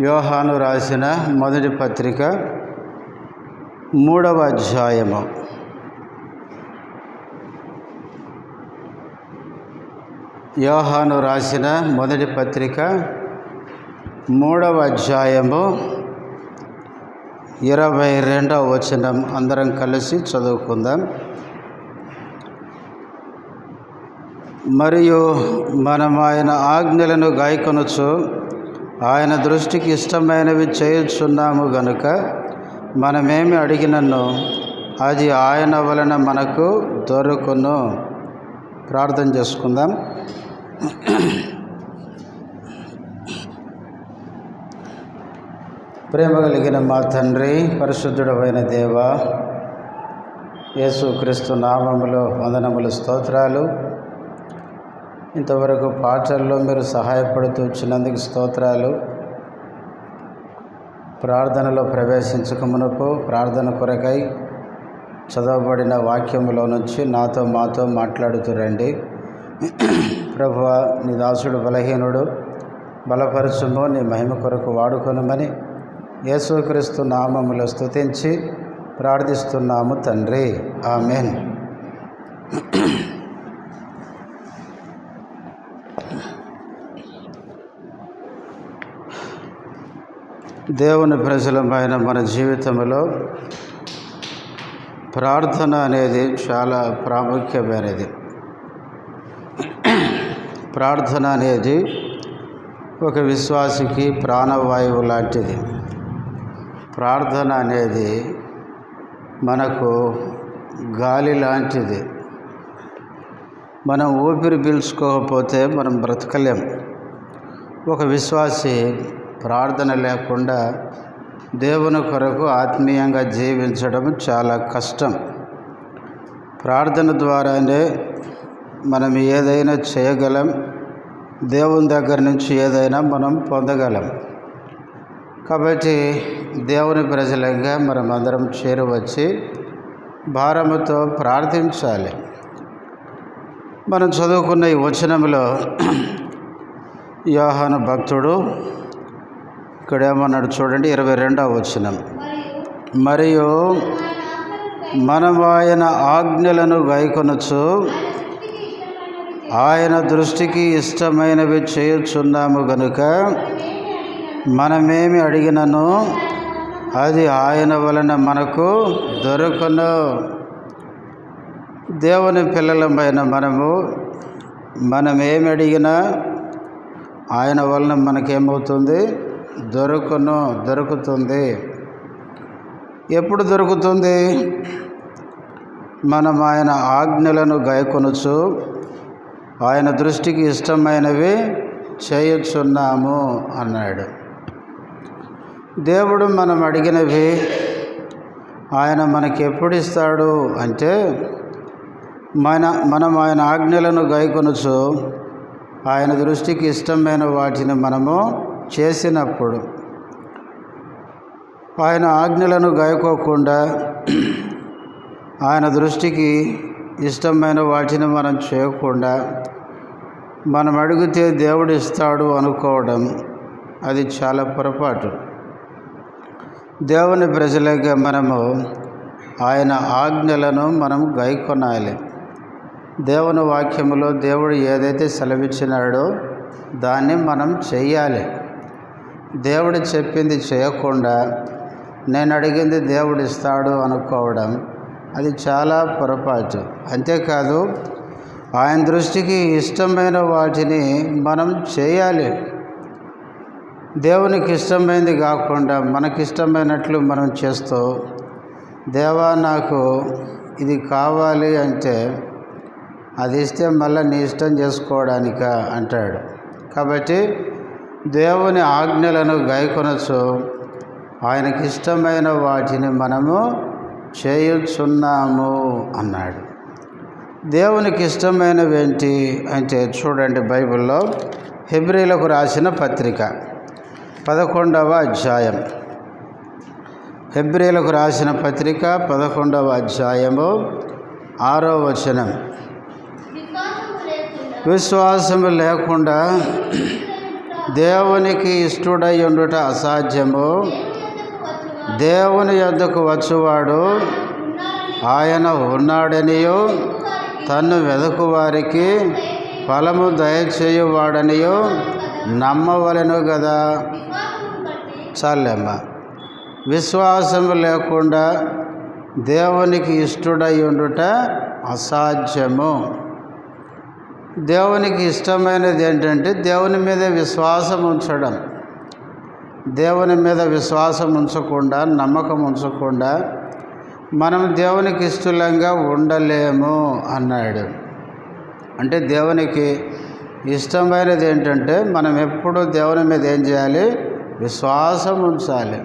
యోహాను రాసిన మొదటి పత్రిక 3వ అధ్యాయము. యోహాను రాసిన మొదటి పత్రిక 3వ అధ్యాయము 22వ వచనం అందరం కలిసి చదువుకుందాం. మరియు మనం ఆయన ఆజ్ఞలను గాయకొనుచు ఆయన దృష్టికి ఇష్టమైనవి చేయుచున్నాము గనుక మనమేమి అడిగినను అది ఆయన వలన మనకు దొరుకును. ప్రార్థన చేసుకుందాం. ప్రేమ కలిగిన మా తండ్రి, పరిశుద్ధుడైన దేవ, యేసుక్రీస్తు నామములో వందనములు, స్తోత్రాలు. ఇంతవరకు పాటల్లో మీరు సహాయపడుతూ వచ్చినందుకు స్తోత్రాలు. ప్రార్థనలో ప్రవేశించక మునుపు ప్రార్థన కొరకై చదవబడిన వాక్యములో నుంచి మాతో మాట్లాడుతూ రండి. ప్రభువా, నీ దాసుడు బలహీనుడు, బలపరచుము, నీ మహిమ కొరకు వాడుకొనమని యేసుక్రీస్తు నామములో స్తుతించి ప్రార్థిస్తున్నాము తండ్రి, ఆమేన్. దేవుని ప్రజలమైన మన జీవితంలో ప్రార్థన అనేది చాలా ప్రాముఖ్యమైనది. ప్రార్థన అనేది ఒక విశ్వాసికి ప్రాణవాయువు లాంటిది. ప్రార్థన అనేది మనకు గాలి లాంటిది. మనం ఊపిరి పీల్చుకోకపోతే మనం బ్రతకలేం. ఒక విశ్వాసి ప్రార్థన లేకుండా దేవుని కొరకు ఆత్మీయంగా జీవించడం చాలా కష్టం. ప్రార్థన ద్వారానే మనం ఏదైనా చేయగలం, దేవుని దగ్గర నుంచి ఏదైనా మనం పొందగలం. కాబట్టి దేవుని ప్రజలంగా మనం అందరం చేరువచ్చి భారముతో ప్రార్థించాలి. మనం చదువుకున్న ఈ వచనంలో యోహాను భక్తుడు ఇక్కడ ఏమన్నాడు చూడండి, 22వ వచనం. మరియు మనం ఆయన ఆజ్ఞలను గాయకొనొచ్చు ఆయన దృష్టికి ఇష్టమైనవి చేయుచున్నాము గనుక మనమేమి అడిగినను అది ఆయన వలన మనకు దొరుకును. దేవుని పిల్లలమైన మనం ఏమి అడిగినా ఆయన వలన మనకేమవుతుంది? దొరుకుతుంది. ఎప్పుడు దొరుకుతుంది? మనం ఆయన ఆజ్ఞలను గాయకొనుచు ఆయన దృష్టికి ఇష్టమైనవి చేయుచున్నాము అన్నాడు. దేవుడు మనం అడిగినవి ఆయన మనకి ఎప్పుడు ఇస్తాడు అంటే, మనం ఆయన ఆజ్ఞలను గాయకొనుచు ఆయన దృష్టికి ఇష్టమైన వాటిని మనము చేసినప్పుడు. ఆయన ఆజ్ఞలను గాయకోకుండా ఆయన దృష్టికి ఇష్టమైన వాటిని మనం చేయకుండా మనం అడిగితే దేవుడు ఇస్తాడు అనుకోవడం అది చాలా పొరపాటు. దేవుని ప్రజలుగా మనము ఆయన ఆజ్ఞలను మనం గాయకొనాలి. దేవుని వాక్యములో దేవుడు ఏదైతే సెలవిచ్చినాడో దాన్ని మనం చెయ్యాలి. దేవుడు చెప్పింది చేయకుండా నేను అడిగింది దేవుడు ఇస్తాడు అనుకోవడం అది చాలా పొరపాటు. అంతేకాదు, ఆయన దృష్టికి ఇష్టమైన వాటిని మనం చేయాలి. దేవునికి ఇష్టమైనది కాకుండా మనకిష్టమైనట్లు మనం చేస్తూ, దేవా నాకు ఇది కావాలి అంటే అది ఇస్తే మళ్ళీ నీ ఇష్టం చేసుకోవడానిక అంటాడు. కాబట్టి దేవుని ఆజ్ఞలను గాయకొనొచ్చు ఆయనకి ఇష్టమైన వాటిని మనము చేయుచున్నాము అన్నాడు. దేవునికి ఇష్టమైనవి ఏంటి అంటే చూడండి, బైబిల్లో హెబ్రీలకు రాసిన పత్రిక 11వ అధ్యాయం. హెబ్రీలకు రాసిన పత్రిక 11వ అధ్యాయము 6వ వచనం. విశ్వాసము లేకుండా దేవునికి ఇష్టడై ఉండుట అసాధ్యము. దేవుని యొద్దకు వచ్చువాడు ఆయన ఉన్నాడనియో తన్ను వెదకు వారికి ఫలము దయచేయువాడనియో నమ్మవలెను కదా. చాలమ్మ. విశ్వాసము లేకుండా దేవునికి ఇష్టడై ఉండుట అసాధ్యము. దేవునికి ఇష్టమైనది ఏంటంటే దేవుని మీద విశ్వాసం ఉంచడం. దేవుని మీద విశ్వాసం ఉంచకుండా, నమ్మకం ఉంచకుండా మనం దేవునికి ఇష్టంగా ఉండలేము అన్నాడు. అంటే దేవునికి ఇష్టమైనది ఏంటంటే మనం ఎప్పుడూ దేవుని మీద ఏం చేయాలి? విశ్వాసం ఉంచాలి.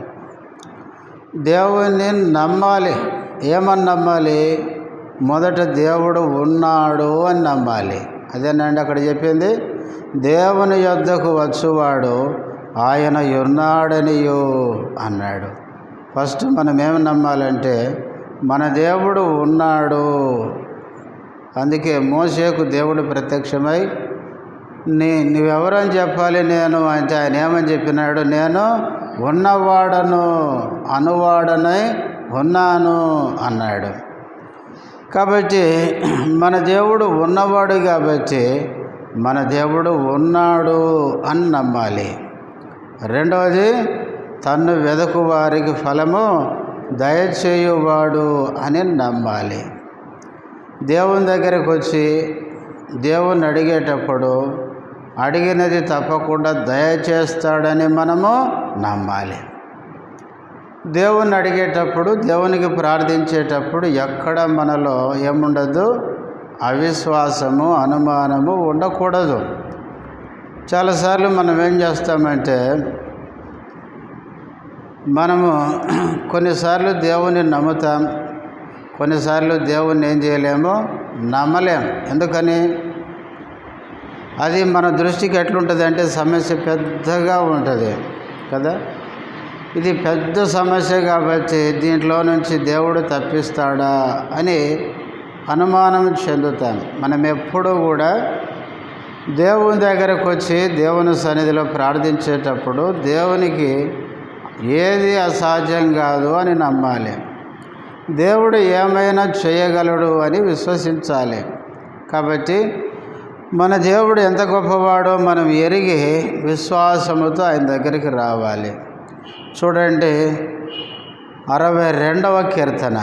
దేవుని నమ్మాలి. ఏమని నమ్మాలి? మొదట దేవుడు ఉన్నాడు అని నమ్మాలి. అదేనండి అక్కడ చెప్పింది. దేవుని యొద్దకు వచ్చువాడు ఆయన ఉన్నాడనియో అన్నాడు. ఫస్ట్ మనం ఏమి నమ్మాలంటే మన దేవుడు ఉన్నాడు. అందుకే మోషేకు దేవుడు ప్రత్యక్షమై నువ్వెవరని చెప్పాలి నేను అంటే ఆయన ఏమని చెప్పినాడు? నేను ఉన్నవాడను, అనువాడనై ఉన్నాను అన్నాడు. కాబట్టి మన దేవుడు ఉన్నవాడు కాబట్టి మన దేవుడు ఉన్నాడు అని నమ్మాలి. రెండవది, తన్ను వెదకు వారికి ఫలము దయచేయువాడు అని నమ్మాలి. దేవుని దగ్గరకు వచ్చి దేవుణ్ణి అడిగేటప్పుడు అడిగినది తప్పకుండా దయచేస్తాడని మనము నమ్మాలి. దేవుణ్ణి అడిగేటప్పుడు, దేవునికి ప్రార్థించేటప్పుడు ఎక్కడ మనలో ఏముండదు? అవిశ్వాసము, అనుమానము ఉండకూడదు. చాలాసార్లు మనం ఏం చేస్తామంటే మనము కొన్నిసార్లు దేవుని నమ్ముతాం, కొన్నిసార్లు దేవుణ్ణి ఏం చేయలేము? నమ్మలేం. ఎందుకని? అది మన దృష్టికి ఎట్లుంటుంది అంటే సమస్య పెద్దగా ఉంటుంది కదా. ఇది పెద్ద సమస్య కాబట్టి దీంట్లో నుంచి దేవుడు తప్పిస్తాడా అని అనుమానం చెందుతాం. మనం ఎప్పుడూ కూడా దేవుని దగ్గరకు వచ్చి దేవుని సన్నిధిలో ప్రార్థించేటప్పుడు దేవునికి ఏది అసాధ్యం కాదు అని నమ్మాలి. దేవుడు ఏమైనా చేయగలడు అని విశ్వసించాలి. కాబట్టి మన దేవుడు ఎంత గొప్పవాడో మనం ఎరిగి విశ్వాసముతో ఆయన దగ్గరికి రావాలి. చూడండి 62వ కీర్తన,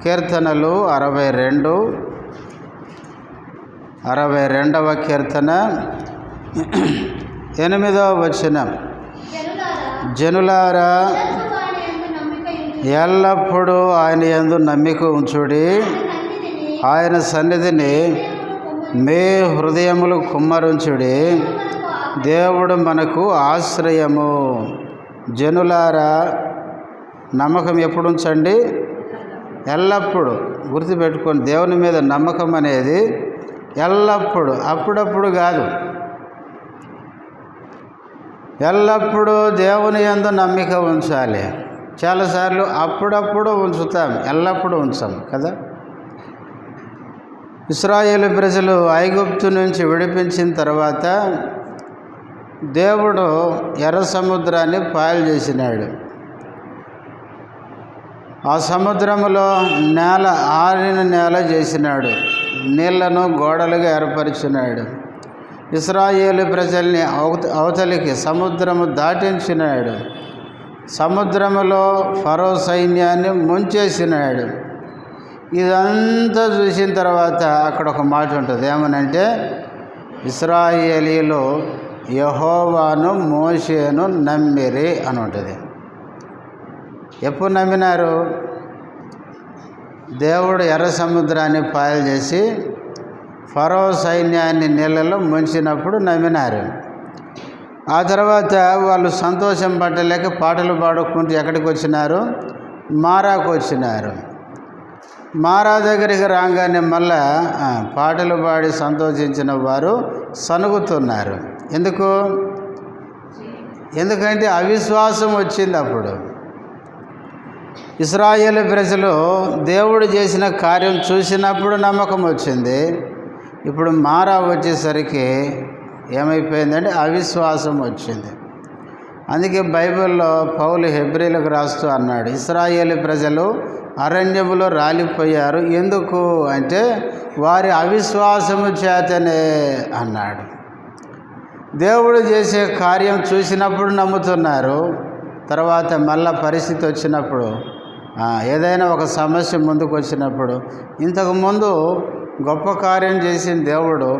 కీర్తనలు 62వ కీర్తన 8వ వచనం. జనులారా ఎల్లప్పుడూ ఆయన యందు నమ్మిక ఉంచుడి, ఆయన సన్నిధిని మీ హృదయములు కుమ్మరించుడి, దేవుడు మనకు ఆశ్రయము. జనులారా నమ్మకం ఎప్పుడు ఉంచండి? ఎల్లప్పుడూ. గుర్తుపెట్టుకోండి, దేవుని మీద నమ్మకం అనేది ఎల్లప్పుడూ, అప్పుడప్పుడు కాదు. ఎల్లప్పుడూ దేవుని యందు నమ్మిక ఉంచాలి. చాలాసార్లు అప్పుడప్పుడు ఉంచుతాం, ఎల్లప్పుడూ ఉంచాం కదా. ఇశ్రాయేలు ప్రజలు ఐగుప్తు నుంచి విడిపించిన తర్వాత దేవుడు ఎర్ర సముద్రాన్ని పాయలు చేసినాడు. ఆ సముద్రములో నేల, ఆరిన నేల చేసినాడు. నీళ్లను గోడలుగా ఏర్పరిచినాడు. ఇశ్రాయేలు ప్రజల్ని అవతలికి సముద్రము దాటించినాడు. సముద్రములో ఫరో సైన్యాన్ని ముంచేసినాడు. ఇదంతా చూసిన తర్వాత అక్కడ ఒక మాట ఉంటుంది. ఏమనంటే ఇశ్రాయేలీలు యెహోవాను మోషేను నమ్మిరి అని ఉంటుంది. ఎప్పుడు నమ్మినారు? దేవుడు ఎర్ర సముద్రాన్ని పాయలు చేసి ఫరో సైన్యాన్ని నీళ్ళలో ముంచినప్పుడు నమ్మినారు. ఆ తర్వాత వాళ్ళు సంతోషం పట్టలేక పాటలు పాడుకుంటూ ఎక్కడికి వచ్చినారు? మారాకు వచ్చినారు. మారా దగ్గరికి రాగానే మళ్ళా పాటలు పాడి సంతోషించిన వారు సనుగుతున్నారు. ఎందుకంటే అవిశ్వాసం వచ్చింది. అప్పుడు ఇశ్రాయేలు ప్రజలు దేవుడు చేసిన కార్యం చూసినప్పుడు నమ్మకం వచ్చింది. ఇప్పుడు మారా వచ్చేసరికి ఏమైపోయిందంటే అవిశ్వాసం వచ్చింది. అందుకే బైబిల్లో పౌలు హెబ్రీలకు రాస్తూ అన్నాడు, ఇశ్రాయేలు ప్రజలు అరణ్యములో రాలిపోయారు, ఎందుకు అంటే వారి అవిశ్వాసము చేతనే అన్నాడు. దేవుడు చేసే కార్యం చూసినప్పుడు నమ్ముతున్నారు, తర్వాత మళ్ళా పరిస్థితి వచ్చినప్పుడు, ఏదైనా ఒక సమస్య ముందుకు వచ్చినప్పుడు, ఇంతకుముందు గొప్ప కార్యం చేసిన దేవుడు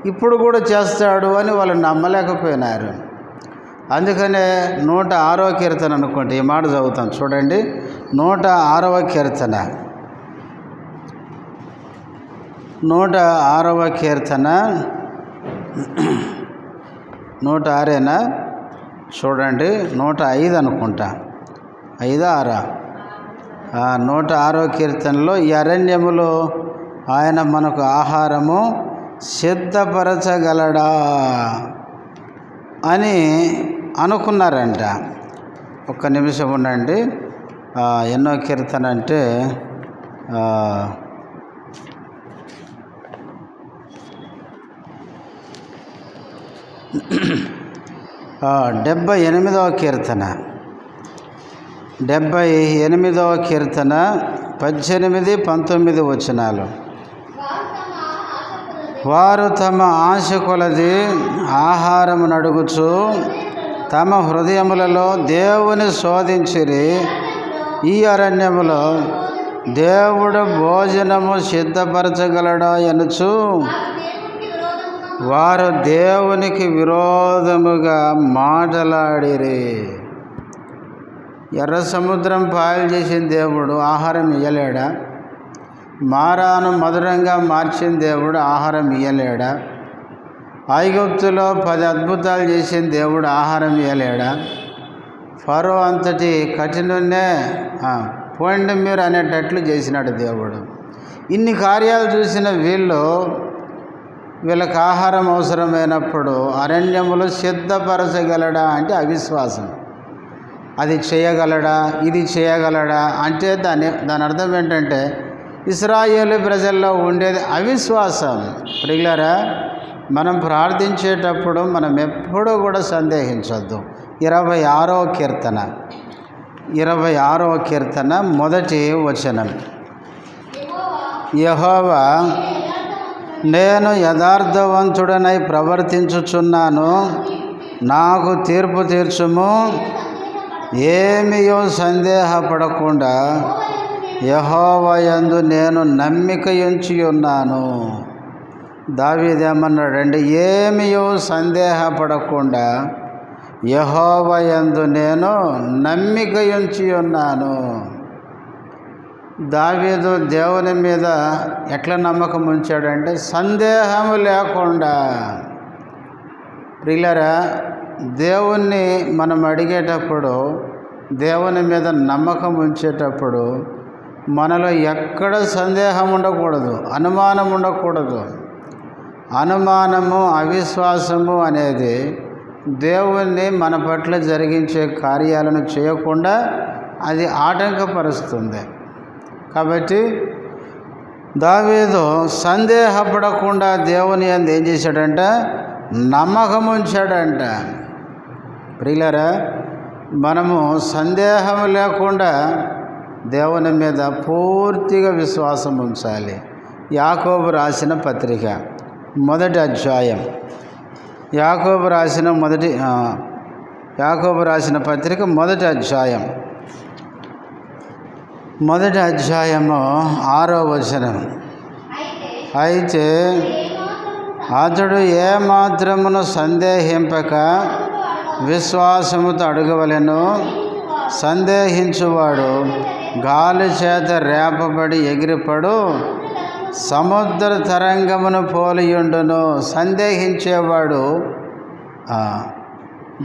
ఇప్పుడు కూడా చేస్తాడు అని వాళ్ళు నమ్మలేకపోయినారు. అందుకనే 106వ కీర్తన అనుకోండి, ఈ మాట చదువుతాం చూడండి. 106వ కీర్తన, 106వ కీర్తన 106ఏనా చూడండి, 105 అనుకుంటా, 5, 6. 106వ కీర్తనలో ఈ అరణ్యములో ఆయన మనకు ఆహారము సిద్ధపరచగలడా అని అనుకున్నారంట. ఒక్క నిమిషం ఉండండి. ఎన్నో కీర్తన అంటే 78వ కీర్తన, 78వ కీర్తన 18, 19 వచనాలు. వారు తమ ఆశ కొలది ఆహారము నడుగుచు తమ హృదయములలో దేవుని శోధించిరి. ఈ అరణ్యములో దేవుడు భోజనము సిద్ధపరచగలడా అనుచు వారు దేవునికి విరోధముగా మాటలాడిరి. ఎర్ర సముద్రం పాయలు చేసిన దేవుడు ఆహారం ఇయ్యలేడా? మారాను మధురంగా మార్చిన దేవుడు ఆహారం ఇయ్యలేడా? ఐగుప్తులో 10 అద్భుతాలు చేసిన దేవుడు ఆహారం ఇయ్యలేడా? ఫరో అంతటి కఠినున్నే పోండి మీరు అనేటట్లు చేసినాడు దేవుడు. ఇన్ని కార్యాలు చూసిన వీళ్ళకి ఆహారం అవసరమైనప్పుడు అరణ్యములు సిద్ధపరచగలడా అంటే అవిశ్వాసం. అది చేయగలడా, ఇది చేయగలడా అంటే దాని అర్థం ఏంటంటే ఇశ్రాయేలు ప్రజల్లో ఉండేది అవిశ్వాసం. ప్రియులారా, మనం ప్రార్థించేటప్పుడు మనం ఎప్పుడూ కూడా సందేహించొద్దు. 26వ కీర్తన, 26వ కీర్తన 1వ వచనం. యెహోవా, నేను యథార్థవంతుడనై ప్రవర్తించుచున్నాను, నాకు తీర్పు తీర్చుము. ఏమియో సందేహపడకుండా యెహోవా యందు నేను నమ్మిక ఉంచి ఉన్నాను. దావీదేమన్నాడంటే, ఏమియో సందేహపడకుండా యెహోవా యందు నేను నమ్మిక ఉంచి ఉన్నాను. దావీదు దేవుని మీద ఎట్లా నమ్మకం ఉంచాడంటే సందేహం లేకుండా. ప్రియులారా, దేవుణ్ణి మనం అడిగేటప్పుడు, దేవుని మీద నమ్మకం ఉంచేటప్పుడు మనలో ఎక్కడ సందేహం ఉండకూడదు, అనుమానం ఉండకూడదు. అనుమానము, అవిశ్వాసము అనేది దేవుణ్ణి మన పట్ల జరిగించే కార్యాలను చేయకుండా అది ఆటంకపరుస్తుంది. కాబట్టి దావీదు సందేహపడకుండా దేవుని యందు ఏం చేశాడంట? నమ్మకం ఉంచాడంట. ప్రియులారా, మనము సందేహం లేకుండా దేవుని మీద పూర్తిగా విశ్వాసం ఉంచాలి. యాకోబు రాసిన పత్రిక 1వ అధ్యాయం, యాకోబు రాసిన పత్రిక 1వ అధ్యాయం, 1వ అధ్యాయము 6వ వచనం. అయితే అతడు ఏమాత్రమును సందేహింపక విశ్వాసముతో అడగవలెను. సందేహించువాడు గాలి చేత రేపబడి ఎగిరిపడు సముద్ర తరంగమును పోలియుండును. సందేహించేవాడు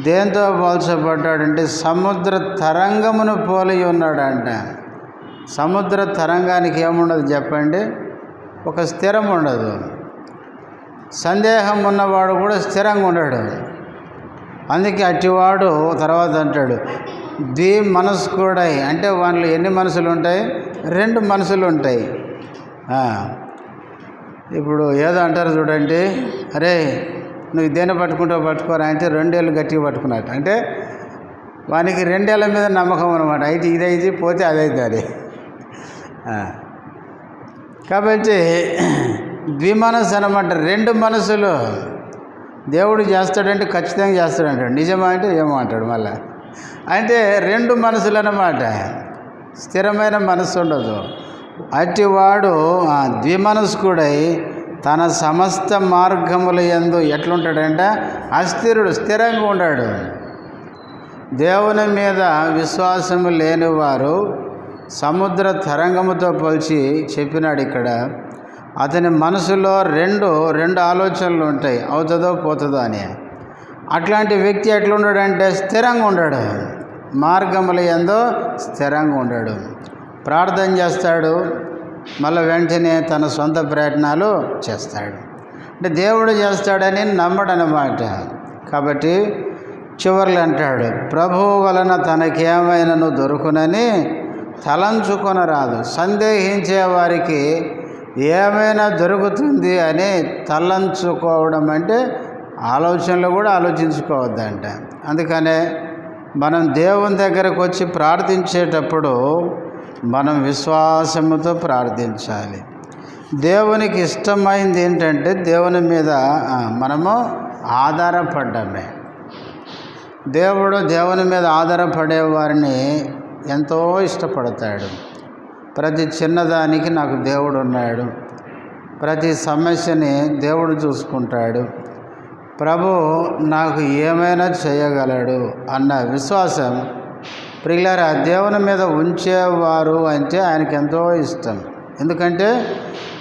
దేంతో పోల్చబడ్డాడంటే సముద్ర తరంగమును పోలి ఉన్నాడంట. సముద్ర తరంగానికి ఏముండదు చెప్పండి? ఒక స్థిరం ఉండదు. సందేహం ఉన్నవాడు కూడా స్థిరంగా ఉండడు. అందుకే అట్టివాడు తర్వాత అంటాడు మనస్కుడై, అంటే వాళ్ళలో ఎన్ని మనసులు ఉంటాయి? 2 మనసులు ఉంటాయి. ఇప్పుడు ఏదో అంటారు చూడండి, అరే నువ్వు దేన్ని పట్టుకుంటావు పట్టుకోరా అంటే 2 ఏళ్ళు గట్టిగా పట్టుకున్నట్టు. అంటే వానికి 2 ఏళ్ళ మీద నమ్మకం అనమాట. అయితే ఇదైతే పోతే అదైతే అది. కాబట్టి ద్విమనస్సు అనమాట. 2 మనసులు. దేవుడు చేస్తాడంటే ఖచ్చితంగా చేస్తాడంటాడు. నిజమా అంటే ఏమో అంటాడు మళ్ళా. అంటే 2 మనసులు అన్నమాట. స్థిరమైన మనసు ఉండదు. అట్టివాడు ద్విమనస్కుడై తన సమస్త మార్గముల యందు ఎట్లుంటాడంటే అస్థిరుడు, స్థిరంగా ఉన్నాడు. దేవుని మీద విశ్వాసము లేనివారు సముద్ర తరంగముతో పోల్చి చెప్పినాడు ఇక్కడ. అతని మనసులో రెండు ఆలోచనలు ఉంటాయి, అవుతుందో పోతుందో అని. అట్లాంటి వ్యక్తి ఎట్లున్నాడంటే స్థిరంగా ఉన్నాడు, మార్గముల యందు స్థిరంగా ఉన్నాడు. ప్రార్థన చేస్తాడు, మళ్ళీ వెంటనే తన సొంత ప్రయత్నాలు చేస్తాడు. అంటే దేవుడు చేస్తాడని నమ్మడనమాట. కాబట్టి చివర్లు అంటాడు, ప్రభువు వలన తనకేమైనాను దొరుకునని తలంచుకొనరాదు. సందేహించే వారికి ఏమైనా దొరుకుతుంది అని తలంచుకోవడం అంటే ఆలోచనలు కూడా ఆలోచించుకోవద్దంట. అందుకనే మనం దేవుని దగ్గరకు వచ్చి ప్రార్థించేటప్పుడు మనం విశ్వాసముతో ప్రార్థించాలి. దేవునికి ఇష్టమైంది ఏంటంటే దేవుని మీద మనము ఆధారపడ్డమే. దేవుని మీద ఆధారపడే వారిని ఎంతో ఇష్టపడతాడు. ప్రతి చిన్నదానికి నాకు దేవుడు ఉన్నాడు, ప్రతి సమస్యని దేవుడు చూసుకుంటాడు, ప్రభు నాకు ఏమైనా చేయగలడు అన్న విశ్వాసం ప్రియులారా దేవుని మీద ఉంచేవారు అంటే ఆయనకి ఎంతో ఇష్టం. ఎందుకంటే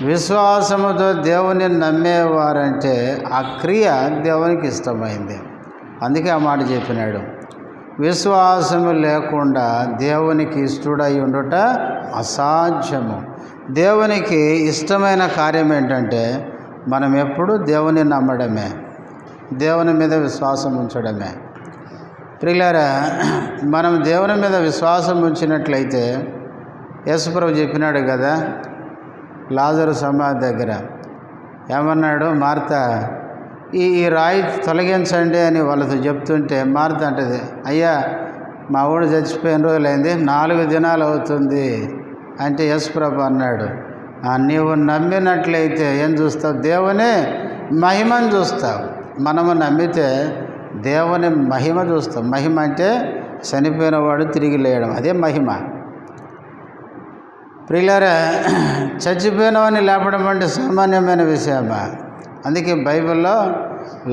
విశ్వాసముతో దేవుని నమ్మేవారంటే ఆ క్రియ దేవునికి ఇష్టమైంది. అందుకే ఆ మాట చెప్పినాడు, విశ్వాసము లేకుండా దేవునికి ఇష్టడై ఉండుట అసాధ్యము. దేవునికి ఇష్టమైన కార్యం ఏంటంటే మనం ఎప్పుడు దేవుని నమ్మడమే, దేవుని మీద విశ్వాసం ఉంచడమే. ప్రియులారా, మనం దేవుని మీద విశ్వాసం ఉంచినట్లయితే యేసుప్రభు చెప్పినాడు కదా, లాజరు సమాధి దగ్గర ఏమన్నాడు, మార్త ఈ రాయి తొలగించండి అని వాళ్ళతో చెప్తుంటే మార్త అంటది, అయ్యా మా ఊడు చచ్చిపోయిన రోజులైంది, 4 దినాలు అవుతుంది అంటే యేసుప్రభు అన్నాడు, నీవు నమ్మినట్లయితే ఏం చూస్తావు, దేవుని మహిమను చూస్తావు. మనము నమ్మితే దేవుని మహిమ చూస్తాం. మహిమ అంటే చనిపోయిన వాడు తిరిగి లేయడం, అదే మహిమ. ప్రియులారా, చచ్చిపోయినవని లేపడం అంటే సామాన్యమైన విషయమా? అందుకే బైబిల్లో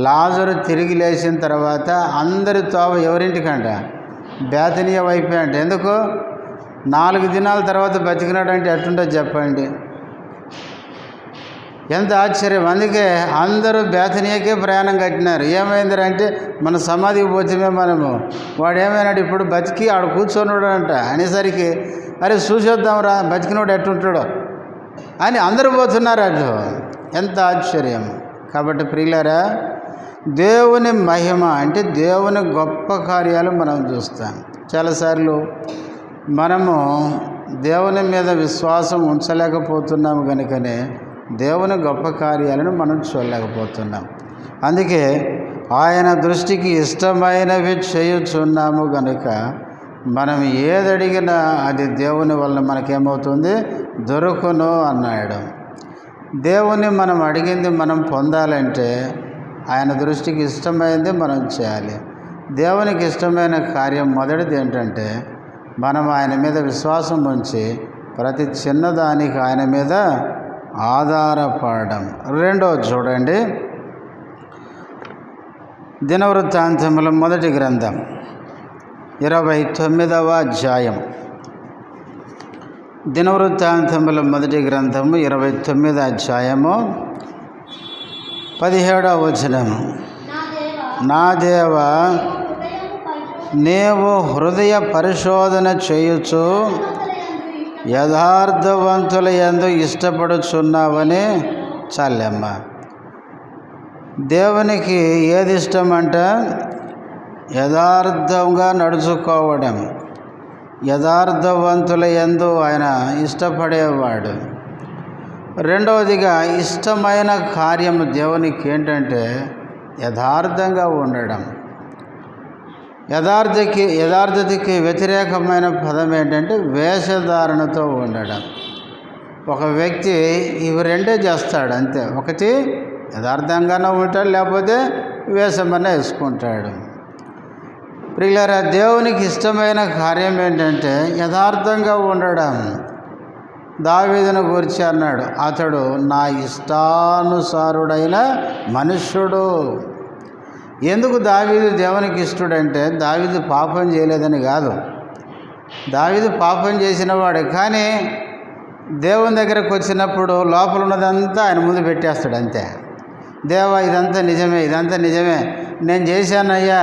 లాజరు తిరిగి లేచిన తర్వాత అందరి తోవ ఎవరింటికంట, బేతనీయ వైపే అంట. ఎందుకు? 4 దినాల తర్వాత బతికినాడంటే ఎట్లుంటుందో చెప్పండి. ఎంత ఆశ్చర్యం. అందుకే అందరూ బేతనీయకే ప్రయాణం కట్టినారు. ఏమైందంటే మన సమాధికి పోతే మనము వాడు ఏమైనాడు, ఇప్పుడు బతికి ఆడ కూర్చొనివాడు అంట అనేసరికి అరే చూసేద్దాంరా బతికినోడు ఎట్టుంటాడో అని అందరూ పోతున్నారు అటు. ఎంత ఆశ్చర్యం. కాబట్టి ప్రియులారా, దేవుని మహిమ అంటే దేవుని గొప్ప కార్యాలు మనం చూస్తాం. చాలాసార్లు మనము దేవుని మీద విశ్వాసం ఉంచలేకపోతున్నాము కనుకనే దేవుని గొప్ప కార్యాలను మనం చూడలేకపోతున్నాం. అందుకే ఆయన దృష్టికి ఇష్టమైనవి చేయుచున్నాము కనుక మనం ఏదడిగినా అది దేవుని వల్ల మనకేమవుతుంది, దొరుకును అన్నాడు. దేవుని మనం అడిగింది మనం పొందాలంటే ఆయన దృష్టికి ఇష్టమైనది మనం చేయాలి. దేవునికి ఇష్టమైన కార్యం మొదటిది ఏంటంటే మనం ఆయన మీద విశ్వాసం ఉంచి ప్రతి చిన్నదానికి ఆయన మీద ఆధారపడడం. రెండవది చూడండి, దినవృత్తాంతముల మొదటి గ్రంథం 29వ అధ్యాయం. దినవృత్తాంతముల మొదటి గ్రంథము 29వ అధ్యాయము 17వ వచనము. నా దేవా, నీవు హృదయ పరిశోధన చేయుచు యథార్థవంతుల యందు ఇష్టపడుచున్నావని చాలమ్మ. దేవునికి ఏది ఇష్టమంట? యథార్థంగా నడుచుకోవడం. యథార్థవంతుల యందు ఆయన ఇష్టపడేవాడు. రెండవదిగా ఇష్టమైన కార్యము దేవునికి ఏంటంటే యథార్థంగా ఉండడం. యథార్థతకి వ్యతిరేకమైన పదం ఏంటంటే వేషధారణతో ఉండడం. ఒక వ్యక్తి ఇవి రెండే చేస్తాడు అంతే. ఒకటి యథార్థంగానే ఉంటాడు, లేకపోతే వేషమన్నా వేసుకుంటాడు. ప్రియులారా, దేవునికి ఇష్టమైన కార్యం ఏంటంటే యథార్థంగా ఉండడం. దావీదును గురించి అన్నాడు, అతడు నా ఇష్టానుసారుడైన మనుష్యుడు. ఎందుకు దావీదు దేవునికి ఇష్టడంటే దావీదు పాపం చేయలేదని కాదు. దావీదు పాపం చేసినవాడే, కానీ దేవుని దగ్గరకు వచ్చినప్పుడు లోపల ఉన్నదంతా ఆయన ముందు పెట్టేస్తాడు అంతే. దేవా, ఇదంతా నిజమే, ఇదంతా నిజమే, నేను చేశానయ్యా,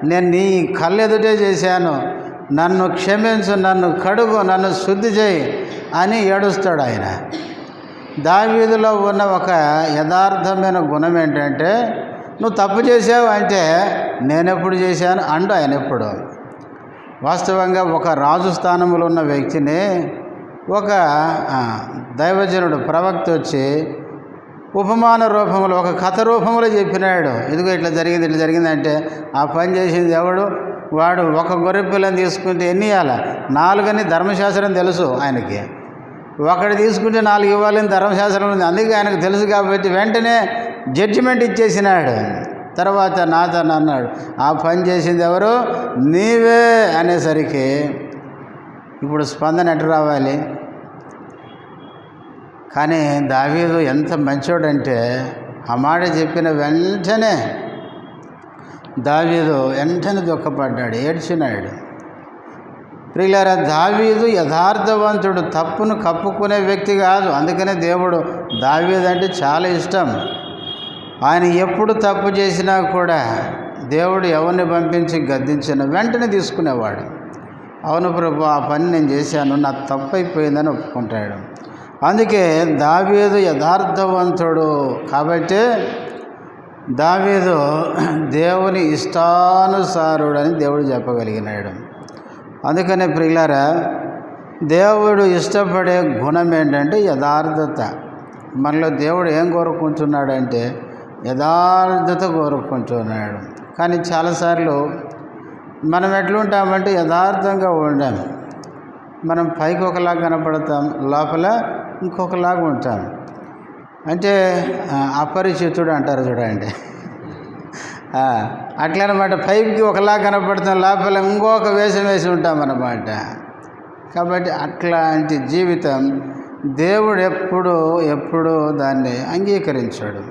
నేను నీ కళ్ళెదుటే చేశాను, నన్ను క్షమించు, నన్ను కడుగు, నన్ను శుద్ధి చేయి అని ఏడుస్తాడు ఆయన. దావీదులో ఉన్న ఒక యథార్థమైన గుణం ఏంటంటే, నువ్వు తప్పు చేసావు అంటే నేనెప్పుడు చేశాను అండు ఆయన ఎప్పుడు. వాస్తవంగా ఒక రాజు స్థానంలో ఉన్న వ్యక్తిని ఒక దైవజనుడు ప్రవక్త వచ్చి ఉపమాన రూపంలో, ఒక కథ రూపంలో చెప్పినాడు. ఇదిగో ఇట్లా జరిగింది అంటే, ఆ పని చేసింది ఎవడు? వాడు ఒక గొర్రె పిల్లని తీసుకుంటే ఎన్ని ఇవ్వాలి? 4 అని ధర్మశాస్త్రం తెలుసు ఆయనకి. ఒకటి తీసుకుంటే 4 ఇవ్వాలని ధర్మశాస్త్రం ఉంది. అందుకే ఆయనకు తెలుసు కాబట్టి వెంటనే జడ్జిమెంట్ ఇచ్చేసినాడు. తర్వాత నాతను అన్నాడు, ఆ పని చేసింది ఎవరు? నీవే అనేసరికి ఇప్పుడు స్పందన ఎటు రావాలి? కానీ దావీదు ఎంత మంచోడంటే ఆ మాట చెప్పిన వెంటనే దావీదు వెంటనే దుఃఖపడ్డాడు, ఏడ్చినాడు. ప్రియులారా, దావీదు యథార్థవంతుడు, తప్పును కప్పుకునే వ్యక్తి కాదు. అందుకనే దేవుడు దావీదు అంటే చాలా ఇష్టం. ఆయన ఎప్పుడు తప్పు చేసినా కూడా దేవుడు ఎవరిని పంపించి గద్దించిన వెంటనే తీసుకునేవాడు. అవును ప్రభు, ఆ పని నేను చేశాను, నా తప్పు అయిపోయిందని ఒప్పుకుంటాడు. అందుకే దావీదు యథార్థవంతుడు. కాబట్టి దావీదు దేవుని ఇష్టానుసారుడని దేవుడు చెప్పగలిగినాడు. అందుకనే ప్రియులారా, దేవుడు ఇష్టపడే గుణం ఏంటంటే యథార్థత. మనలో దేవుడు ఏం కోరుకుంటున్నాడంటే యథార్థత కోరుకుంటున్నాడు. కానీ చాలాసార్లు మనం ఎట్లుంటామంటే యథార్థంగా ఉండాం. మనం పైకి ఒకలాగా కనపడతాం, లోపల ఇంకొకలాగా ఉంటాం. అంటే అపరిచితుడు అంటారు చూడండి, అట్లనమాట. పైకి ఒకలాగా కనపడతాం, లోపల ఇంకొక వేషం వేసి ఉంటాం అన్నమాట. కాబట్టి అట్లాంటి జీవితం దేవుడు ఎప్పుడు దాన్ని అంగీకరించాడు.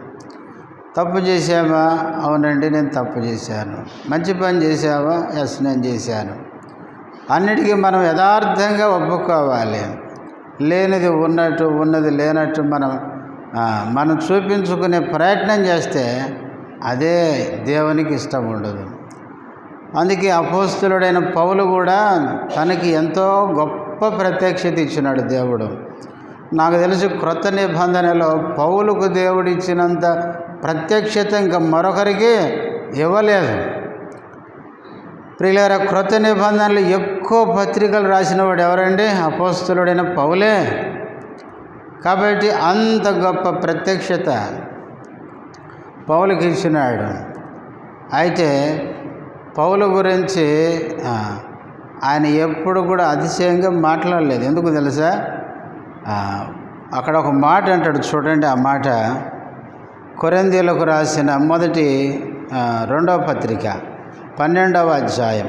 తప్పు చేశామా? అవునండి, నేను తప్పు చేశాను. మంచి పని చేశావా? ఎస్, నేను చేశాను. అన్నిటికీ మనం యథార్థంగా ఒప్పుకోవాలి. లేనిది ఉన్నట్టు, ఉన్నది లేనట్టు మనం చూపించుకునే ప్రయత్నం చేస్తే అదే దేవునికి ఇష్టం ఉండదు. అందుకే అపోస్తలుడైన పౌలు కూడా తనకి ఎంతో గొప్ప ప్రత్యక్షత ఇచ్చినాడు దేవుడు. నాకు తెలిసి క్రొత్త నిబంధనలో పౌలుకు దేవుడు ఇచ్చినంత ప్రత్యక్షత ఇంకా మరొకరికి ఇవ్వలేదు. ప్రియులారా, క్రొత్త నిబంధనలు ఎక్కువ పత్రికలు రాసినవాడు ఎవరండి? అపోస్తలుడైన పౌలే. కాబట్టి అంత గొప్ప ప్రత్యక్షత పౌలుకి ఇచ్చినాడు. అయితే పౌలు గురించి ఆయన ఎప్పుడు కూడా అతిశయంగా మాట్లాడలేదు. ఎందుకు తెలుసా? అక్కడ ఒక మాట అంటాడు చూడండి. ఆ మాట కొరింథీయులకు రాసిన మొదటి 2వ పత్రిక 12వ అధ్యాయం.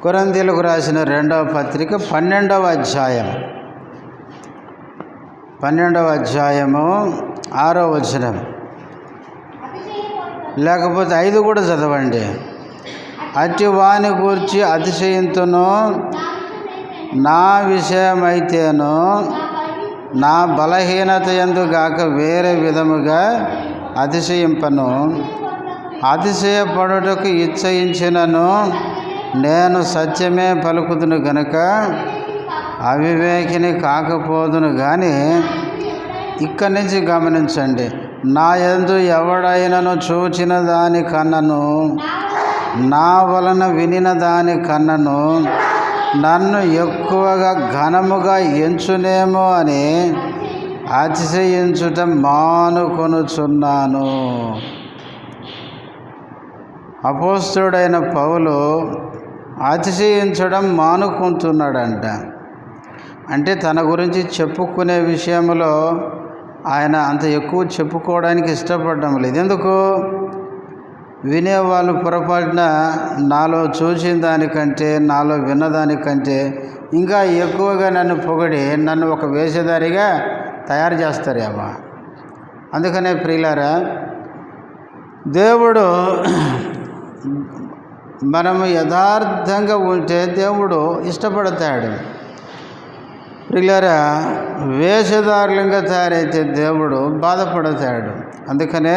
కొరింథీయులకు రాసిన 2వ పత్రిక 12వ అధ్యాయం 12వ అధ్యాయము 6వ వచనం, లేకపోతే 5 కూడా చదవండి. అట్టి వాని గూర్చి అతిశయింతును, నా విషయమైతేను నా బలహీనత యందు గాక వేరే విధముగా అతిశయింపను. అతిశయపడుటకు ఇచ్చయించినను నేను సత్యమే పలుకుదును గనుక అవివేకిని కాకపోదును. కానీ ఇక్కడి నుంచి గమనించండి, నా యందు ఎవడైనను చూచిన దాని కన్నను, నా వలన వినిన దాని కన్నను నన్ను ఎక్కువగా ఘనముగా ఎంచునేమో అని అతిశయించుట మానుకొనుచున్నాను. అపోస్తలుడైన పౌలు అతిశయించడం మానుకుంటున్నాడంట. అంటే తన గురించి చెప్పుకునే విషయంలో ఆయన అంత ఎక్కువ చెప్పుకోవడానికి ఇష్టపడడం లేదు. ఎందుకు? వినేవాళ్ళు పొరపాటున నాలో చూసిన దానికంటే, నాలో విన్నదానికంటే ఇంకా ఎక్కువగా నన్ను పొగిడి నన్ను ఒక వేషధారిగా తయారు చేస్తారేమో. అందుకనే ప్రియులారా, దేవుడు మనము యథార్థంగా ఉంటే దేవుడు ఇష్టపడతాడు. ప్రియులారా, వేషధారులంగా తయారైతే దేవుడు బాధపడతాడు. అందుకనే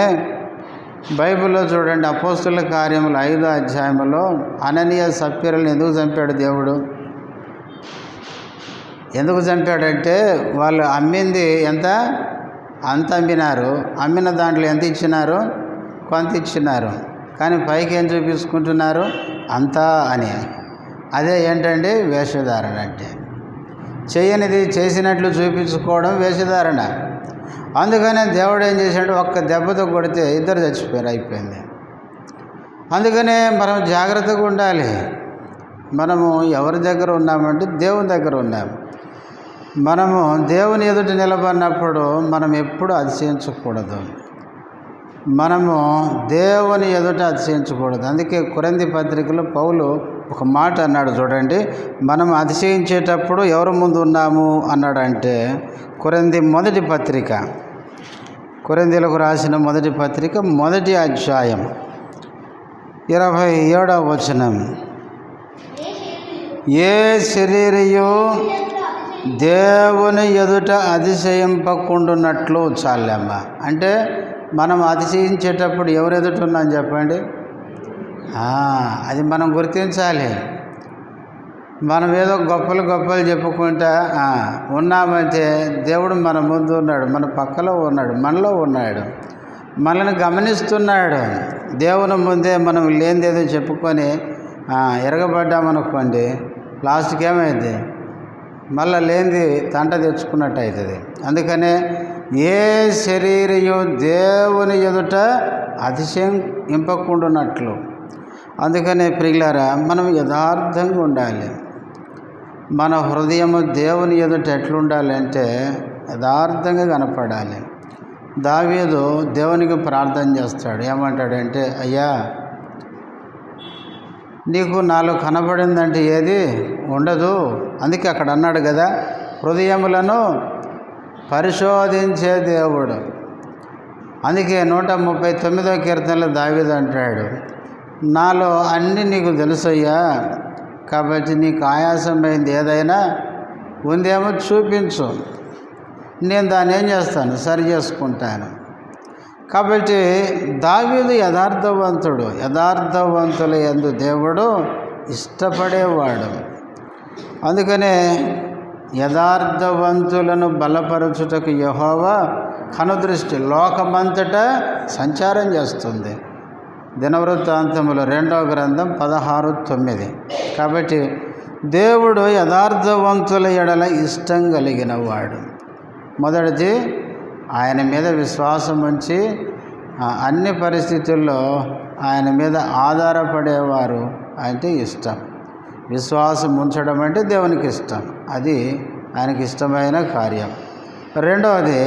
బైబిల్లో చూడండి, అపోస్తుల కార్యములు 5వ అధ్యాయంలో అననీయ సప్ఫీరలను ఎందుకు చంపాడు దేవుడు? ఎందుకు చంపాడంటే వాళ్ళు అమ్మింది ఎంత? అంత అమ్మినారు. అమ్మిన దాంట్లో ఎంత ఇచ్చినారు? కొంత ఇచ్చినారు. కానీ పైకి ఏం చూపించుకుంటున్నారు? అంతా అని. అదే ఏంటండి వేషధారణ అంటే. చేయనిది చేసినట్లు చూపించుకోవడం వేషధారణ. అందుకనే దేవుడు ఏం చేశాడు? ఒక్క దెబ్బతో కొడితే ఇద్దరు చచ్చిపోయారు, అయిపోయింది. అందుకనే మనం జాగ్రత్తగా ఉండాలి. మనము ఎవరి దగ్గర ఉన్నామంటే దేవుని దగ్గర ఉన్నాము. మనము దేవుని ఎదుట నిలబడినప్పుడు మనం ఎప్పుడు అతిశయించకూడదు. మనము దేవుని ఎదుట అతిశయించకూడదు. అందుకే కొరింథీ పత్రికలో పౌలు ఒక మాట అన్నాడు చూడండి. మనం అతిశయించేటప్పుడు ఎవరి ముందు ఉన్నాము అన్నాడంటే, కొరింథీలకు రాసిన మొదటి పత్రిక 1వ అధ్యాయం 27వ వచనం. ఏ శరీరయు దేవుని ఎదుట అతిశయింపకుండునట్లు. చాలమ్మ. అంటే మనం అతిశయించేటప్పుడు ఎవరు ఎదుట ఉన్నాం చెప్పండి? అది మనం గుర్తించాలి. మనం ఏదో గొప్పలు చెప్పుకుంటా ఉన్నామంటే దేవుడు మన ముందు ఉన్నాడు, మన పక్కలో ఉన్నాడు, మనలో ఉన్నాడు, మనల్ని గమనిస్తున్నాడు. దేవుని ముందే మనం లేనిదేదో చెప్పుకొని ఎరగబడ్డామనుకోండి, లాస్ట్కి ఏమైంది? మళ్ళీ లేనిది తంట తెచ్చుకున్నట్టు అవుతుంది. అందుకనే ఏ శరీరయు దేవుని ఎదుట అతిశయింపకుండునట్లు. అందుకనే ప్రియులారా, మనం యథార్థంగా ఉండాలి. మన హృదయము దేవుని ఎదుట ఎట్లుండాలి అంటే యథార్థంగా కనపడాలి. దావీదు దేవునికి ప్రార్థన చేస్తాడు. ఏమంటాడంటే, అయ్యా నీకు నాలో కనపడిందంటే ఏది ఉండదు. అందుకే అక్కడ అన్నాడు కదా, హృదయములను పరిశోధించే దేవుడు. అందుకే 139వ కీర్తనలో దావీదు అంటాడు, నాలో అన్నీ నీకు తెలుసయ్యా, కాబట్టి నీకు ఆయాసమైంది ఏదైనా ఉందేమో చూపించు, నేను దాన్ని ఏం చేస్తాను? సరి చేసుకుంటాను. కాబట్టి దావీదు యథార్థవంతుడు. యథార్థవంతుల యందు దేవుడు ఇష్టపడేవాడు. అందుకనే యథార్థవంతులను బలపరచుటకు యెహోవా కనుదృష్టి లోకమంతటా సంచారం చేస్తుంది. దినవృత్తాంతములు 2వ గ్రంథం 16:9. కాబట్టి దేవుడు యథార్థవంతుల ఎడల ఇష్టం కలిగిన వాడు. మొదటిది, ఆయన మీద విశ్వాసం ఉంచి అన్ని పరిస్థితుల్లో ఆయన మీద ఆధారపడేవారు అంటే ఇష్టం. విశ్వాసం ఉంచడం అంటే దేవునికి ఇష్టం. అది ఆయనకి ఇష్టమైన కార్యం. రెండవది,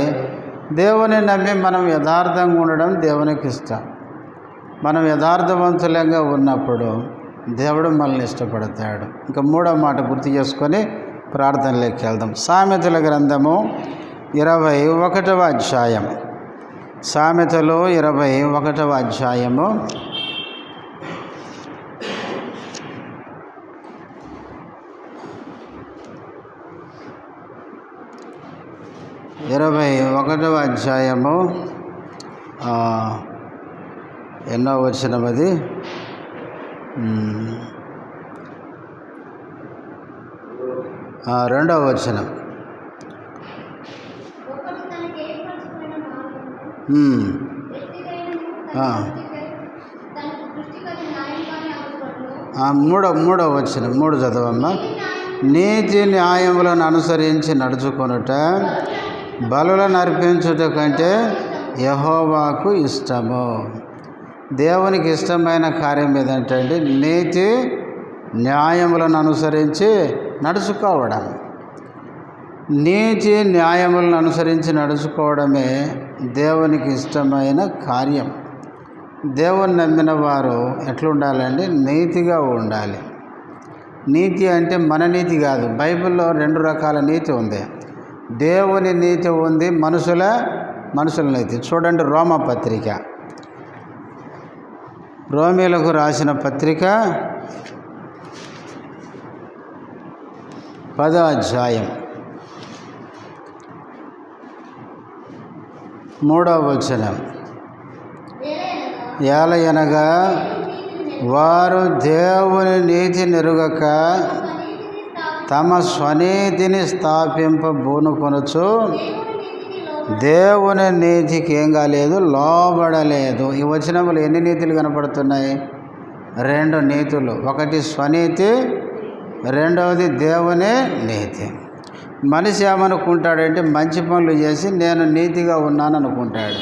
దేవుని నమ్మి మనం యథార్థంగా ఉండడం దేవునికి ఇష్టం. మనం యథార్థవంతులంగా ఉన్నప్పుడు దేవుడు మనల్ని ఇష్టపడతాడు. ఇంకా 3వ మాట గుర్తు చేసుకొని ప్రార్థనలోకి వెళ్దాం. సామెతల గ్రంథము 21వ అధ్యాయం. సామెతలు 21వ అధ్యాయము 21వ అధ్యాయము ఎన్నో వచనం అది? 2వ వచనం. మూడవ వచనం 3 చదవమ్మా. నీతి న్యాయములను అనుసరించి నడుచుకొనుట బలులను అర్పించుట కంటే యెహోవాకు ఇష్టము. దేవునికి ఇష్టమైన కార్యం ఏదంటే నీతి న్యాయములను అనుసరించి నడుచుకోవడం. నీతి న్యాయములను అనుసరించి నడుచుకోవడమే దేవునికి ఇష్టమైన కార్యం. దేవుని నమ్మిన వారు ఎట్లుండాలండి? నీతిగా ఉండాలి. నీతి అంటే మన నీతి కాదు. బైబిల్లో 2 రకాల నీతి ఉంది. దేవుని నీతి ఉంది, మనుషుల నీతి. చూడండి, రోమపత్రిక, రోమీలకు రాసిన పత్రిక 10వ అధ్యాయం 3వ వచనం. ఏలయనగా వారు దేవుని నీతి నెరుగక తమ స్వనీతిని స్థాపింపబూనుకొనుచు దేవుని నీతికి ఏం కాలేదు, లోబడలేదు. ఈ వచనములు ఎన్ని నీతులు కనపడుతున్నాయి? 2 నీతులు. ఒకటి స్వనీతి, రెండవది దేవుని నీతి. మనిషి ఏమనుకుంటాడంటే మంచి పనులు చేసి నేను నీతిగా ఉన్నాను అనుకుంటాడు.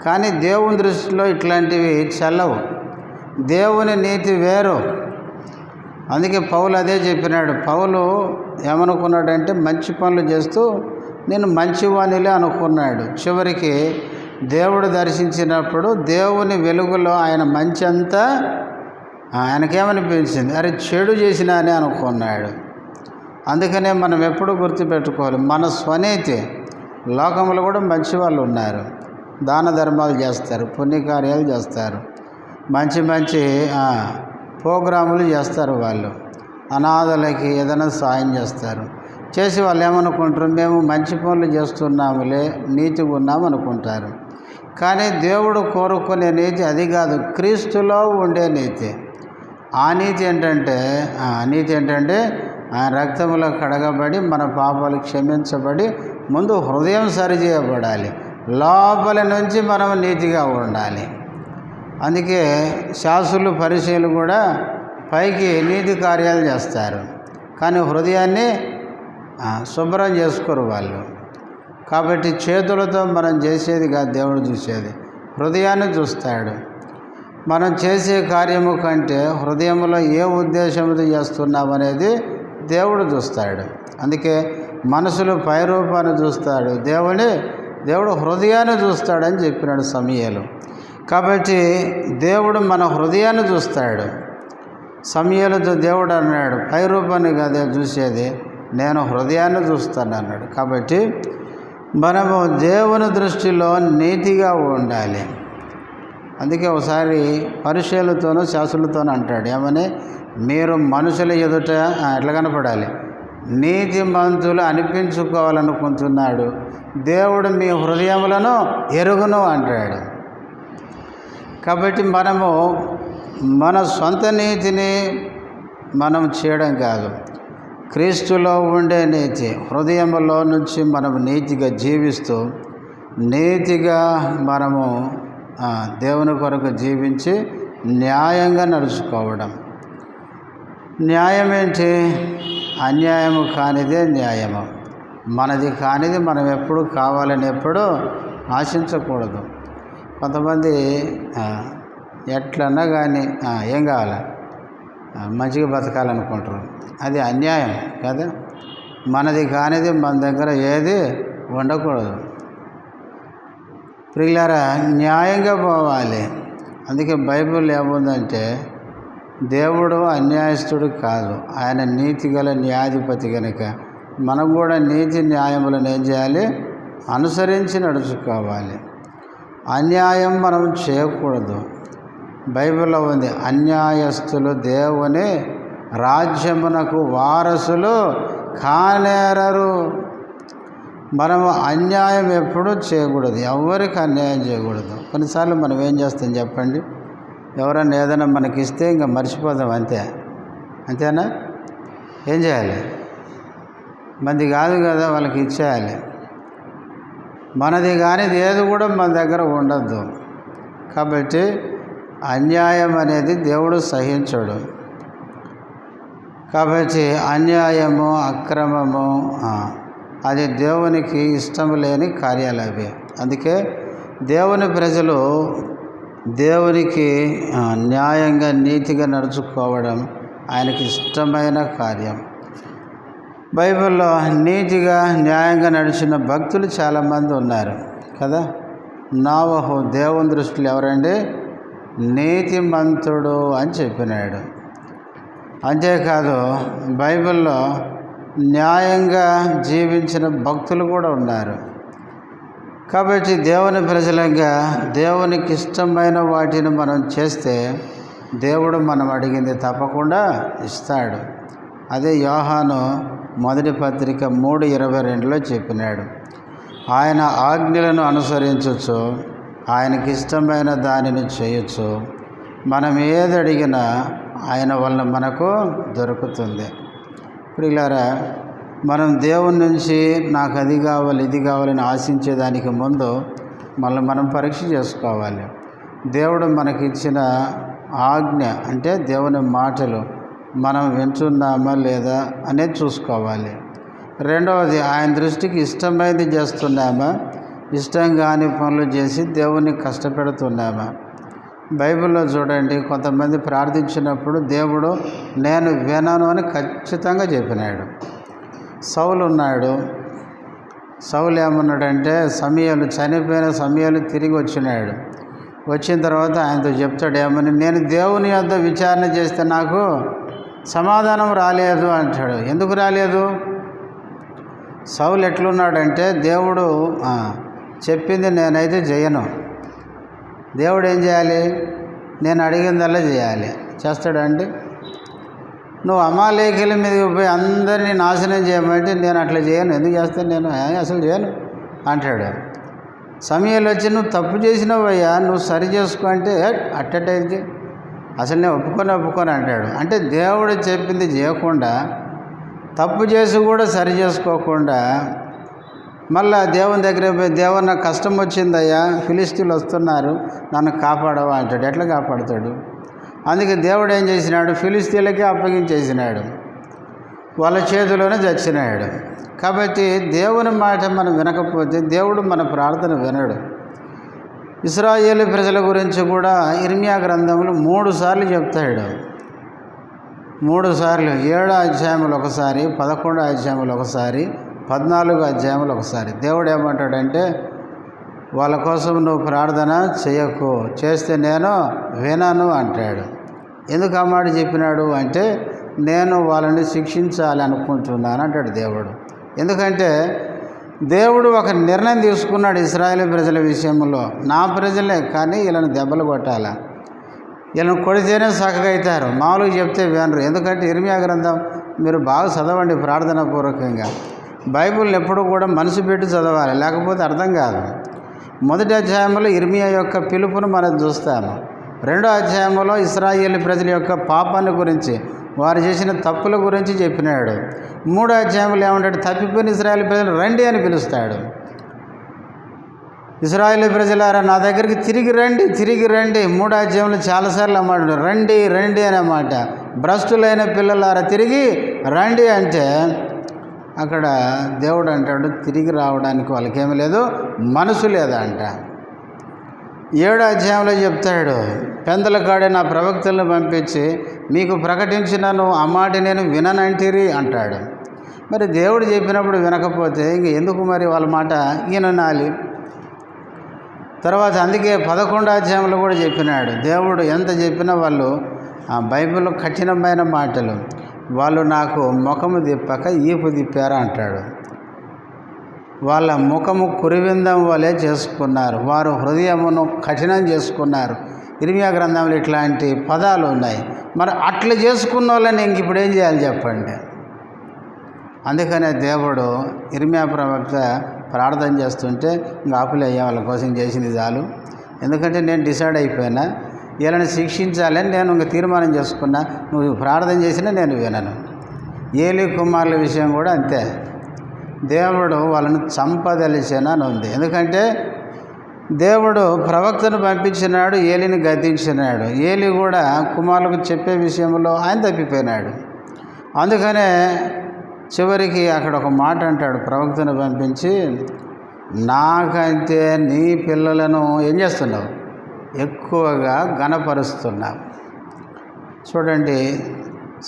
కానీ దేవుని దృష్టిలో ఇట్లాంటివి చెల్లవు. దేవుని నీతి వేరు. అందుకే పౌలు అదే చెప్పినాడు. పౌలు ఏమనుకున్నాడంటే మంచి పనులు చేస్తూ నేను మంచివానిలే అనుకున్నాడు. చివరికి దేవుడు దర్శించినప్పుడు దేవుని వెలుగులో ఆయన మంచి అంతా ఆయనకేమనిపించింది, అరే చెడు చేసినా అని అనుకున్నాడు. అందుకనే మనం ఎప్పుడు గుర్తుపెట్టుకోవాలి, మన స్వనీతి. లోకంలో కూడా మంచి వాళ్ళు ఉన్నారు, దాన ధర్మాలు చేస్తారు, పుణ్యకార్యాలు చేస్తారు, మంచి ప్రోగ్రాములు చేస్తారు. వాళ్ళు అనాథలకి ఏదైనా సాయం చేస్తారు. చేసి వాళ్ళు ఏమనుకుంటారు, మేము మంచి పనులు చేస్తున్నాములే, నీతిగా ఉన్నాము అనుకుంటారు. కానీ దేవుడు కోరుకునే నీతి అది కాదు, క్రీస్తులో ఉండే నీతి. ఆ నీతి ఏంటంటే ఆయన రక్తంలో కడగబడి మన పాపాలు క్షమించబడి ముందు హృదయం సరిచేయబడాలి, లోపల నుంచి మనం నీతిగా ఉండాలి. అందుకే శాస్త్రులు పరిచయులు కూడా పైకి నీతి కార్యాలు చేస్తారు, కానీ హృదయాన్ని శుభ్రం చేసుకోరు వాళ్ళు. కాబట్టి చేతులతో మనం చేసేది కాదు దేవుడు చూసేది, హృదయాన్ని చూస్తాడు. మనం చేసే కార్యము కంటే హృదయంలో ఏ ఉద్దేశంతో చేస్తున్నామనేది దేవుడు చూస్తాడు. అందుకే మనుషులు పైరూపాన్ని చూస్తాడు, దేవుడు హృదయాన్ని చూస్తాడని చెప్పినాడు సమూయేలు. కాబట్టి దేవుడు మన హృదయాన్ని చూస్తాడు. సమూయేలుతో దేవుడు అన్నాడు, పైరూపాన్ని కాదే చూసేది, నేను హృదయాన్ని చూస్తాను అన్నాడు. కాబట్టి మనము దేవుని దృష్టిలో నీతిగా ఉండాలి. అందుకే ఒకసారి పరిచయులతోనూ శాస్త్రులతోనూ అంటాడు, ఏమని, మీరు మనుషుల ఎదుట ఎట్లా కనపడాలి, నీతిమంతులు అనిపించుకోవాలనుకుంటున్నాడు, దేవుడు మీ హృదయములను ఎరుగును అంటాడు. కాబట్టి మనము మన సొంత నీతిని మనం చేయడం కాదు, క్రీస్తులో ఉండే నీతి హృదయంలో నుంచి మనం నీతిగా జీవిస్తూ నీతిగా మనము దేవుని కొరకు జీవించి న్యాయంగా నడుచుకోవడం. న్యాయం ఏంటి? అన్యాయము కానిదే న్యాయము. మనది కానిది మనం ఎప్పుడు కావాలని ఎప్పుడు ఆశించకూడదు. కొంతమంది ఎట్లన్నా కానీ ఏం కావాలి, మంచిగా బతకాలనుకుంటారు. అది అన్యాయం కదా. మనది కానిది మన దగ్గర ఏది ఉండకూడదు. ప్రియులారా, న్యాయంగా పోవాలి. అందుకే బైబిల్ ఏముందంటే దేవుడు అన్యాయస్తుడు కాదు, ఆయన నీతిగల న్యాయాధిపతి కనుక మనం కూడా నీతి న్యాయములను ఏం చేయాలి, అనుసరించి నడుచుకోవాలి. అన్యాయం మనం చేయకూడదు. బైబిల్లో ఉంది, అన్యాయస్తులు దేవుని రాజ్యమునకు వారసులు కానేరరు. మనము అన్యాయం ఎప్పుడూ చేయకూడదు, ఎవరికి అన్యాయం చేయకూడదు. కొన్నిసార్లు మనం ఏం చేస్తాం చెప్పండి, ఎవరైనా ఏదైనా మనకి ఇస్తే ఇంకా మర్చిపోతాం, అంతేనా? ఏం చేయాలి? మనది కాదు కదా, వాళ్ళకి ఇచ్చేయాలి. మనది కానిది ఏది కూడా మన దగ్గర ఉండద్దు. కాబట్టి అన్యాయం అనేది దేవుడు సహించడు. కాబట్టి అన్యాయము, అక్రమము అది దేవునికి ఇష్టం లేని కార్యాలు అవి. అందుకే దేవుని ప్రజలు దేవునికి న్యాయంగా నీతిగా నడుచుకోవడం ఆయనకి ఇష్టమైన కార్యం. బైబిల్లో నీతిగా న్యాయంగా నడిచిన భక్తులు చాలామంది ఉన్నారు కదా. నోవహు దేవుని దృష్టిలో ఎవరండి? నీతిమంతుడు అని చెప్పినాడు. అంతేకాదు బైబిల్లో న్యాయంగా జీవించిన భక్తులు కూడా ఉన్నారు. కాబట్టి దేవుని ప్రజలంగా దేవునికి ఇష్టమైన వాటిని మనం చేస్తే దేవుడు మనం అడిగింది తప్పకుండా ఇస్తాడు. అదే యోహాను మొదటి పత్రిక 3:22లో చెప్పినాడు. ఆయన ఆజ్ఞలను అనుసరించచ్చు, ఆయనకి ఇష్టమైన దానిని చేయొచ్చు. మనం ఏది అడిగినా ఆయన వలన మనకు దొరుకుతుంది. ప్రియులారా, మనం దేవుని నుంచి నాకు అది కావాలి ఇది కావాలని ఆశించేదానికి ముందు మనం పరీక్ష చేసుకోవాలి. దేవుడు మనకిచ్చిన ఆజ్ఞ అంటే దేవుని మాటలు మనం వింటున్నామా లేదా అనేది చూసుకోవాలి. రెండవది, ఆయన దృష్టికి ఇష్టమైనది చేస్తున్నామా, ఇష్టం కాని పనులు చేసి దేవుణ్ణి కష్టపెడుతున్నామా. బైబిల్లో చూడండి, కొంతమంది ప్రార్థించినప్పుడు దేవుడు నేను వినను అని ఖచ్చితంగా చెప్పినాడు. సౌలు ఉన్నాడు. సౌలు ఏమన్నాడంటే, చనిపోయిన సమయాలు తిరిగి వచ్చినాడు. వచ్చిన తర్వాత ఆయనతో చెప్తాడు ఏమని, నేను దేవుని యొద్ద విచారణ చేస్తే నాకు సమాధానం రాలేదు అంటాడు. ఎందుకు రాలేదు? సౌలు ఎట్లున్నాడంటే, దేవుడు చెప్పింది నేనైతే చేయను. దేవుడు ఏం చేయాలి? నేను అడిగిందల్లా చేయాలి. చేస్తాడండి? నువ్వు అమాలేకీల మీదకి పోయి అందరినీ నాశనం చేయమంటే నేను అట్లా చేయను. ఎందుకు చేస్తాను? నేను అసలు చేయను అంటాడు. సమయాలు వచ్చి నువ్వు తప్పు చేసినావయ్యా, నువ్వు సరి చేసుకో అంటే అట్టటైతే అసలు నేను ఒప్పుకొని అంటాడు. అంటే దేవుడు చెప్పింది చేయకుండా, తప్పు చేసి కూడా సరి చేసుకోకుండా, మళ్ళా దేవుని దగ్గర పోయి దేవుడు నాకు కష్టం వచ్చిందయ్యా, ఫిలిస్తీన్లు వస్తున్నారు, నన్ను కాపాడవా అంటాడు. ఎట్లా కాపాడుతాడు? అందుకే దేవుడు ఏం చేసినాడు? ఫిలిస్తీన్లకే అప్పగించేసినాడు, వాళ్ళ చేతిలోనే చచ్చినాడు. కాబట్టి దేవుని మాట మనం వినకపోతే దేవుడు మన ప్రార్థన వినడు. ఇశ్రాయేలు ప్రజల గురించి కూడా ఇర్మియా గ్రంథంలో 3 సార్లు చెప్తాడు. 3 సార్లు, 7 అధ్యాయములు ఒకసారి, 11 అధ్యాయములు ఒకసారి, 14 అధ్యాయములు ఒకసారి. దేవుడు ఏమంటాడంటే, వాళ్ళ కోసం నువ్వు ప్రార్థన చేయకు, చేస్తే నేను వినను అంటాడు. ఎందుకు ఆ మాట చెప్పినాడు అంటే, నేను వాళ్ళని శిక్షించాలి అనుకుంటున్నాను అంటాడు దేవుడు. ఎందుకంటే దేవుడు ఒక నిర్ణయం తీసుకున్నాడు ఇశ్రాయేలు ప్రజల విషయంలో. నా ప్రజలే, కానీ వీళ్ళని దెబ్బలు కొట్టాల, వీళ్ళని కొడితేనే చక్కగా అవుతారు, మామూలుగా చెప్తే వినరు. ఎందుకంటే ఇర్మియా గ్రంథం మీరు బాగా చదవండి ప్రార్థనాపూర్వకంగా. బైబిల్ని ఎప్పుడు కూడా మనసు పెట్టి చదవాలి, లేకపోతే అర్థం కాదు. మొదటి అధ్యాయంలో ఇర్మియా యొక్క పిలుపును మనం చూస్తాము. 2వ అధ్యాయంలో ఇశ్రాయేలు ప్రజల యొక్క పాపాన్ని గురించి, వారు చేసిన తప్పుల గురించి చెప్పినాడు. 3వ అధ్యాయంలో ఏమంటాడు? తప్పిపోయిన ఇశ్రాయేలు ప్రజలు రండి అని పిలుస్తాడు. ఇశ్రాయేలు ప్రజలారా నా దగ్గరికి తిరిగి రండి, తిరిగి రండి. 3వ అధ్యాయంలో చాలాసార్లు అమ్మాడు రండి రండి అనే మాట. భ్రష్టులైన పిల్లలారా తిరిగి రండి అంటే అక్కడ దేవుడు అంటాడు తిరిగి రావడానికి వాళ్ళకేమీ లేదు, మనసు లేదా అంట. 7వ అధ్యాయంలో చెప్తాడు, పెందల కాడే నా ప్రవక్తలను పంపించి మీకు ప్రకటించినను ఆ మాట నేను విననంటిరి అంటాడు. మరి దేవుడు చెప్పినప్పుడు వినకపోతే ఇంక ఎందుకు మరి వాళ్ళ మాట వినాలి? తర్వాత అందుకే 11వ అధ్యాయంలో కూడా చెప్పినాడు, దేవుడు ఎంత చెప్పినా వాళ్ళు ఆ బైబిల్లో కఠినమైన మాటలు, వాళ్ళు నాకు ముఖము తిప్పక ఈపు తిప్పారా అంటాడు. వాళ్ళ ముఖము కురివిందం వలె చేసుకున్నారు, వారు హృదయమును కఠినం చేసుకున్నారు. ఇర్మియా గ్రంథంలో ఇట్లాంటి పదాలు ఉన్నాయి. మరి అట్లా చేసుకున్న వాళ్ళని ఇంక ఇప్పుడు ఏం చేయాలి చెప్పండి? అందుకనే దేవుడు ఇర్మియా ప్రవక్త ప్రార్థన చేస్తుంటే ఇంకా ఆపులయ్యా, వాళ్ళ కోసం చేసింది చాలు, ఎందుకంటే నేను డిసైడ్ అయిపోయినా వీళ్ళని శిక్షించాలని నేను ఇంక తీర్మానం చేసుకున్నా, నువ్వు ప్రార్థన చేసినా నేను వినను. ఏలీ కుమారుల విషయం కూడా అంతే, దేవుడు వాళ్ళని చంపదలిచానని ఉంది. ఎందుకంటే దేవుడు ప్రవక్తను పంపించినాడు, ఏలిని గద్దించినాడు. ఏలి కూడా కుమారులకు చెప్పే విషయంలో ఆయన తప్పిపోయినాడు. అందుకనే చివరికి అక్కడ ఒక మాట అంటాడు, ప్రవక్తను పంపించి, నాకంటే నీ పిల్లలను ఏం చేస్తున్నావు, ఎక్కువగా ఘనపరుస్తున్నావు. చూడండి,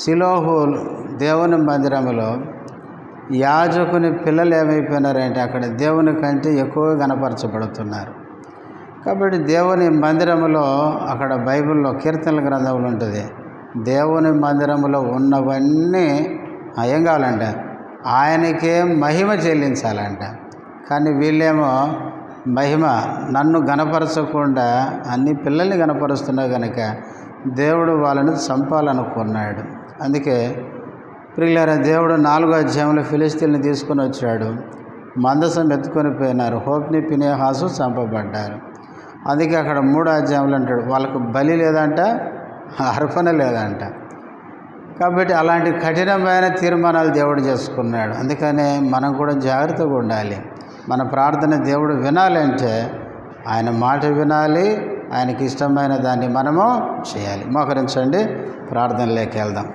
షిలోహు దేవుని మందిరంలో యాజకుని పిల్లలు ఏమైపోయినారంటే అక్కడ దేవుని కంటే ఎక్కువగా గణపరచబడుతున్నారు. కాబట్టి దేవుని మందిరంలో అక్కడ బైబిల్లో కీర్తనల గ్రంథంలో ఉంటుంది, దేవుని మందిరంలో ఉన్నవన్నీ ఏం కావాలంట, ఆయనకే మహిమ చెల్లించాలంట. కానీ వీళ్ళేమో మహిమ నన్ను గణపరచకుండా అన్ని పిల్లల్ని గణపరుస్తున్నా కనుక దేవుడు వాళ్ళని చంపాలనుకున్నాడు. అందుకే ప్రియులారా, దేవుడు 4వ అధ్యాయంలో ఫిలిష్తీయుల్ని తీసుకొని వచ్చాడు, మందసం ఎత్తుకొని పోయినారు, హోప్ని ఫినెహాసు చంపబడ్డారు. అందుకే అక్కడ 3వ అధ్యాయంలో అంటాడు, వాళ్ళకు బలి లేదంట, అర్పణ లేదంట. కాబట్టి అలాంటి కఠినమైన తీర్మానాలు దేవుడు చేసుకున్నాడు. అందుకనే మనం కూడా జాగ్రత్తగా ఉండాలి. మన ప్రార్థన దేవుడు వినాలంటే ఆయన మాట వినాలి, ఆయనకి ఇష్టమైన దాన్ని మనము చేయాలి. మోకరించండి, ప్రార్థనలోకి వెళ్దాం.